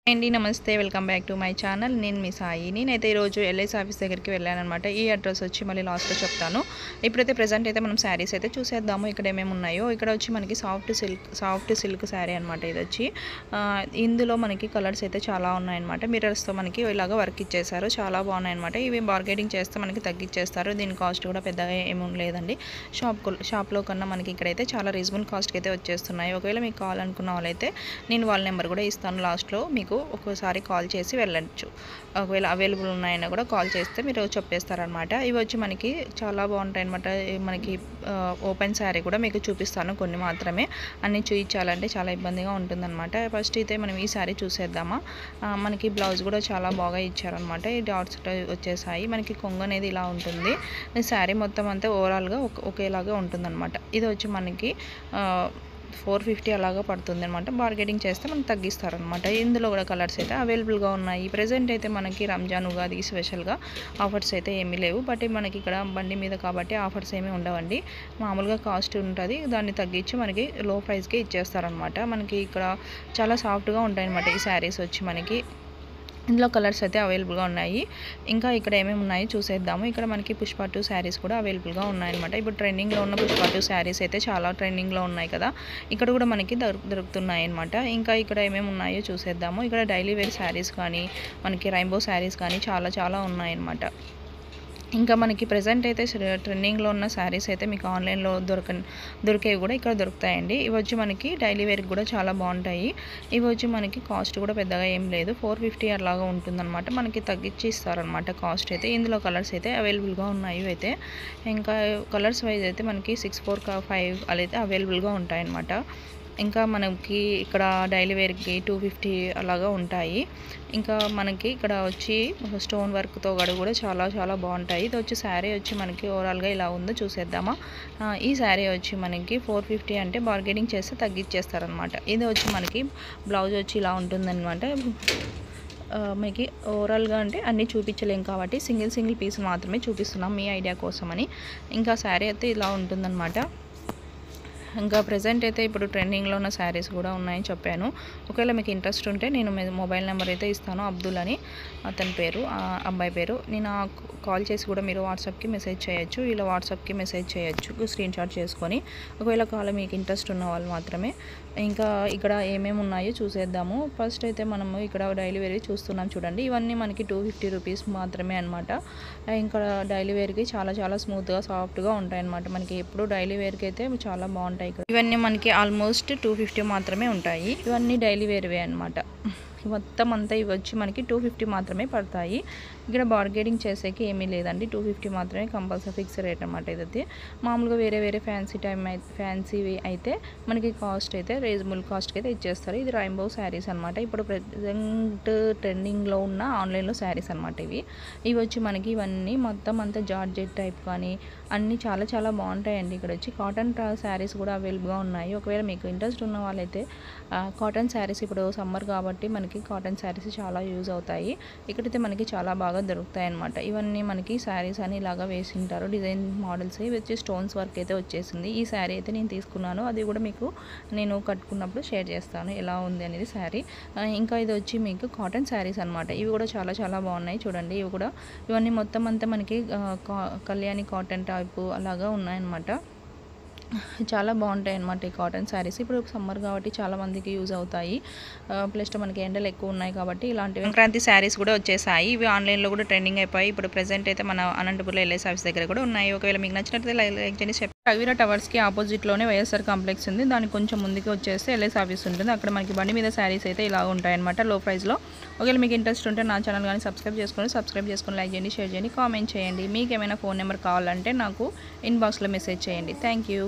అండి నమస్తే welcome back to my channel. నేను మీ సాయి. నేనైతే ఈరోజు ఎల్ఐసి ఆఫీస్ దగ్గరికి వెళ్ళాను అనమాట. ఈ అడ్రస్ వచ్చి మళ్ళీ లాస్ట్లో చెప్తాను. ఇప్పుడైతే ప్రజెంట్ అయితే మనం శారీస్ అయితే చూసేద్దాము ఇక్కడ ఏమేమి ఉన్నాయో. ఇక్కడ వచ్చి మనకి సాఫ్ట్ సిల్క్ శారీ అనమాట. ఇది వచ్చి ఇందులో మనకి కలర్స్ అయితే చాలా ఉన్నాయన్నమాట. మిర్రర్స్తో మనకి ఇలాగ వర్క్ ఇచ్చేసారు, చాలా బాగున్నాయి అనమాట. ఇవి బార్గెటింగ్ చేస్తే మనకి తగ్గించేస్తారు. దీని కాస్ట్ కూడా పెద్దగా ఏమి లేదండి. షాప్లో కన్నా మనకి ఇక్కడైతే చాలా రీజనబుల్ కాస్ట్కి అయితే వచ్చేస్తున్నాయి. ఒకవేళ మీకు కావాలనుకున్న వాళ్ళైతే నేను వాళ్ళ నెంబర్ కూడా ఇస్తాను లాస్ట్లో, మీకు ఒక్కోసారి కాల్ చేసి వెళ్ళచ్చు. ఒకవేళ అవైలబుల్ ఉన్నాయన్నా కూడా కాల్ చేస్తే మీరు చెప్పేస్తారనమాట. ఇవి వచ్చి మనకి చాలా బాగుంటాయి అనమాట. మనకి ఓపెన్ శారీ కూడా మీకు చూపిస్తాను, కొన్ని మాత్రమే. అన్నీ చూపించాలంటే చాలా ఇబ్బందిగా ఉంటుందన్నమాట. ఫస్ట్ అయితే మనం ఈ శారీ చూసేద్దామా. మనకి బ్లౌజ్ కూడా చాలా బాగా ఇచ్చారనమాట. ఈ డాట్స్ వచ్చేసాయి. మనకి కొంగు అనేది ఇలా ఉంటుంది. ఈ శారీ మొత్తం అంతా ఓవరాల్గా ఒకేలాగా ఉంటుందన్నమాట. ఇది వచ్చి మనకి 450 అలాగా పడుతుంది అనమాట. బార్గెటింగ్ చేస్తే మనకు తగ్గిస్తారనమాట. ఇందులో కూడా కలర్స్ అయితే అవైలబుల్గా ఉన్నాయి. ప్రజెంట్ అయితే మనకి రంజాన్ ఉగాది స్పెషల్గా ఆఫర్స్ అయితే ఏమీ లేవు. బట్ మనకి ఇక్కడ బండి మీద కాబట్టి ఆఫర్స్ ఏమీ ఉండవండి. మామూలుగా కాస్ట్ ఉంటుంది, దాన్ని తగ్గించి మనకి లో ప్రైస్కే ఇచ్చేస్తారనమాట. మనకి ఇక్కడ చాలా సాఫ్ట్గా ఉంటాయి అనమాట ఈ శారీస్ వచ్చి మనకి. ఇందులో కలర్స్ అయితే అవైలబుల్గా ఉన్నాయి. ఇంకా ఇక్కడ ఏమేమి ఉన్నాయో చూసేద్దాము. ఇక్కడ మనకి పుష్ప 2 శారీస్ కూడా అవైలబుల్గా ఉన్నాయన్నమాట. ఇప్పుడు ట్రెండింగ్లో ఉన్న పుష్ప 2 శారీస్ అయితే చాలా ట్రెండింగ్లో ఉన్నాయి కదా, ఇక్కడ కూడా మనకి దొరుకుతున్నాయి అనమాట. ఇంకా ఇక్కడ ఏమేమి ఉన్నాయో చూసేద్దాము. ఇక్కడ డైలీ వేర్ శారీస్ కానీ, మనకి రైన్బో శారీస్ కానీ చాలా ఉన్నాయన్నమాట. ఇంకా మనకి ప్రజెంట్ అయితే ట్రెండింగ్లో ఉన్న శారీస్ అయితే మీకు ఆన్లైన్లో దొరికేవి కూడా ఇక్కడ దొరుకుతాయండి. ఇవి వచ్చి మనకి డైలీ వేర్కి కూడా చాలా బాగుంటాయి. ఇవి వచ్చి మనకి కాస్ట్ కూడా పెద్దగా ఏం లేదు, 450 అలాగా ఉంటుందన్నమాట. మనకి తగ్గించి ఇస్తారనమాట కాస్ట్ అయితే. ఇందులో కలర్స్ అయితే అవైలబుల్గా ఉన్నాయి. అయితే ఇంకా కలర్స్ వైజ్ అయితే మనకి 6, 4, 5 అలా అయితే అవైలబుల్గా ఉంటాయన్నమాట. ఇంకా మనకి ఇక్కడ డైలీ వేర్కి 250 అలాగా ఉంటాయి. ఇంకా మనకి ఇక్కడ వచ్చి స్టోన్ వర్క్తో కూడా చాలా బాగుంటాయి. ఇది వచ్చి శారీ వచ్చి మనకి ఓవరాల్గా ఇలా ఉందో చూసేద్దామా. ఈ శారీ వచ్చి మనకి 450 అంటే బార్గెనింగ్ చేస్తే తగ్గించేస్తారనమాట. ఇది వచ్చి మనకి బ్లౌజ్ వచ్చి ఇలా ఉంటుందన్నమాట. మీకు ఓవరాల్గా అంటే అన్నీ చూపించలేం కాబట్టి సింగిల్ పీస్ మాత్రమే చూపిస్తున్నాం మీ ఐడియా కోసమని. ఇంకా శారీ అయితే ఇలా ఉంటుందన్నమాట. ఇంకా ప్రజెంట్ అయితే ఇప్పుడు ట్రెండింగ్లో ఉన్న శారీస్ కూడా ఉన్నాయని చెప్పాను. ఒకవేళ మీకు ఇంట్రెస్ట్ ఉంటే నేను మొబైల్ నెంబర్ అయితే ఇస్తాను, అబ్దుల్ అని అతని పేరు, అబ్బాయి పేరు. నేను కాల్ చేసి కూడా మీరు వాట్సాప్కి మెసేజ్ చేయొచ్చు, ఇలా వాట్సాప్కి మెసేజ్ చేయొచ్చు స్క్రీన్ షాట్ చేసుకొని. ఒకవేళ కాల్ మీకు ఇంట్రెస్ట్ ఉన్న వాళ్ళు మాత్రమే. ఇంకా ఇక్కడ ఏమేమి ఉన్నాయో చూసేద్దాము. ఫస్ట్ అయితే మనము ఇక్కడ డైలీ వేర్వి చూస్తున్నాం చూడండి. ఇవన్నీ మనకి 250 రూపీస్ మాత్రమే అనమాట. ఇంకా డైలీ వేర్కి చాలా స్మూత్గా సాఫ్ట్గా ఉంటాయి అనమాట. మనకి ఎప్పుడు డైలీ వేర్కి అయితే చాలా బాగుంటాయి. ఇవన్నీ మనకి ఆల్మోస్ట్ 250 మాత్రమే ఉంటాయి. ఇవన్నీ డైలీ వేర్వే అనమాట. మొత్తం అంతా ఇవి వచ్చి మనకి 250 మాత్రమే పడతాయి. ఇక్కడ బార్గెనింగ్ చేసేకి ఏమీ లేదండి, 250 మాత్రమే కంపల్సరీ ఫిక్స్ రేట్ అనమాట. ఇదైతే మామూలుగా వేరే ఫ్యాన్సీవి అయితే మనకి కాస్ట్ అయితే రీజనబుల్ కాస్ట్కి అయితే ఇచ్చేస్తారు. ఇది రైన్బో శారీస్ అనమాట. ఇప్పుడు ప్రజెంట్ ట్రెండింగ్లో ఉన్న ఆన్లైన్లో శారీస్ అనమాట ఇవి వచ్చి మనకి ఇవన్నీ మొత్తం అంతా జార్జెట్ టైప్ కానీ అన్నీ చాలా బాగుంటాయండి. ఇక్కడ వచ్చి కాటన్ శారీస్ కూడా అవైలబుల్గా ఉన్నాయి. ఒకవేళ మీకు ఇంట్రెస్ట్ ఉన్న వాళ్ళైతే కాటన్ శారీస్, ఇప్పుడు సమ్మర్ కాబట్టి మనకి కాటన్ శారీస్ చాలా యూజ్ అవుతాయి. ఇక్కడైతే మనకి చాలా బాగా దొరుకుతాయి అనమాట. ఇవన్నీ మనకి శారీస్ అని ఇలాగా వేసింటారు, డిజైన్ మోడల్స్. ఇవి వచ్చి స్టోన్స్ వర్క్ అయితే వచ్చేసింది. ఈ శారీ అయితే నేను తీసుకున్నాను, అది కూడా మీకు నేను కట్టుకున్నప్పుడు షేర్ చేస్తాను ఎలా ఉంది అనేది శారీ. ఇంకా ఇది వచ్చి మీకు కాటన్ శారీస్ అనమాట. ఇవి కూడా చాలా బాగున్నాయి చూడండి. ఇవన్నీ మొత్తం అంతా మనకి కళ్యాణి కాటన్ టైపు అలాగా ఉన్నాయన్నమాట. చాలా బాగుంటాయి అన్నమాట ఈ కాటన్ శారీస్. ఇప్పుడు సమ్మర్ కాబట్టి చాలా మందికి యూజ్ అవుతాయి. ప్లస్ మనకి ఎండలు ఎక్కువ ఉన్నాయి కాబట్టి ఇలాంటివి సంక్రాంతి శారీస్ కూడా వచ్చేసాయి. ఇవి ఆన్లైన్లో కూడా ట్రెండింగ్ అయిపోయి ఇప్పుడు ప్రెజెంట్ అయితే మన అనంతపూర్లో ఎల్ఐసి ఆఫీస్ దగ్గర కూడా ఉన్నాయి. ఒకవేళ మీకు నచ్చినట్లయితే లైక్ చేసి కవిరా టవర్స్కి ఆపోజిట్లోనే వైఎస్ఆర్ కాంప్లెక్స్ ఉంది. దానికి కొంచెం ముందుకు వచ్చేస్తే ఎల్ఐసి ఆఫీస్ ఉంటుంది. అక్కడ మనకి బండి మీద శారీస్ అయితే ఇలా ఉంటాయన్నమాట, లో ప్రైస్లో. ఒకవేళ మీకు ఇంట్రెస్ట్ ఉంటే నా ఛానల్ కానీ సబ్స్క్రైబ్ చేసుకొని లైక్ చేయండి, షేర్ చేయండి, కామెంట్ చేయండి. మీకు ఏమైనా ఫోన్ నెంబర్ కావాలంటే నాకు ఇన్బాక్స్లో మెసేజ్ చేయండి. Thank you.